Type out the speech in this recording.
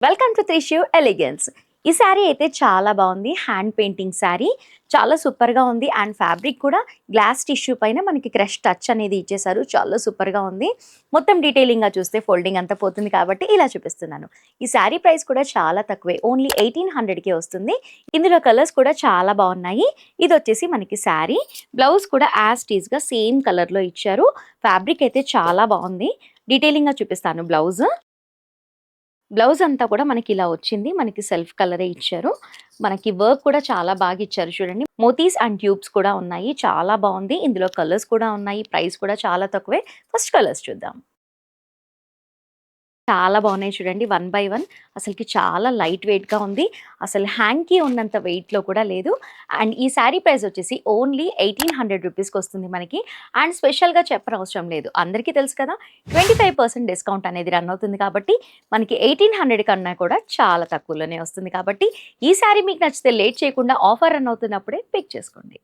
Welcome to త్రిష్యూ elegance. ఈ శారీ అయితే చాలా బాగుంది. హ్యాండ్ పెయింటింగ్ శారీ చాలా సూపర్గా ఉంది. అండ్ ఫ్యాబ్రిక్ కూడా గ్లాస్ టిష్యూ పైన మనకి క్రష్ టచ్ అనేది ఇచ్చేసారు. చాలా సూపర్గా ఉంది. మొత్తం డీటెయిలింగ్గా చూస్తే ఫోల్డింగ్ అంతా పోతుంది కాబట్టి ఇలా చూపిస్తున్నాను. ఈ శారీ ప్రైస్ కూడా చాలా తక్కువే, ఓన్లీ 1800కే వస్తుంది. ఇందులో కలర్స్ కూడా చాలా బాగున్నాయి. ఇది వచ్చేసి మనకి శారీ, బ్లౌజ్ కూడా యాజ్ టీజ్గా సేమ్ కలర్లో ఇచ్చారు. ఫ్యాబ్రిక్ అయితే చాలా బాగుంది. డీటెయిలింగ్గా చూపిస్తాను. బ్లౌజ్ అంతా కూడా మనకి ఇలా వచ్చింది. మనకి సెల్ఫ్ కలరే ఇచ్చారు. మనకి వర్క్ కూడా చాలా బాగా ఇచ్చారు చూడండి. మోతీస్ అండ్ ట్యూబ్స్ కూడా ఉన్నాయి. చాలా బాగుంది. ఇందులో కలర్స్ కూడా ఉన్నాయి. ప్రైస్ కూడా చాలా తక్కువే. ఫస్ట్ కలర్స్ చూద్దాం. చాలా బాగున్నాయి చూడండి. 1 బై 1 అసలుకి చాలా లైట్ వెయిట్‌గా ఉంది. అసలు హ్యాంగ్‌కి ఉన్నంత వెయిట్‌లో కూడా లేదు. అండ్ ఈ శారీ ప్రైస్ వచ్చేసి ఓన్లీ 1800 రూపీస్‌కి వస్తుంది మనకి. అండ్ స్పెషల్‌గా చెప్పనవసరం లేదు. అందరికీ తెలుసు కదా, 25% డిస్కౌంట్ అనేది రన్ అవుతుంది కాబట్టి మనకి 1800 కన్నా కూడా చాలా తక్కువలోనే వస్తుంది కాబట్టి ఈ శారీ మీకు నచ్చితే లేట్ చేయకుండా ఆఫర్ రన్ అవుతున్నప్పుడే పిక్ చేసుకోండి.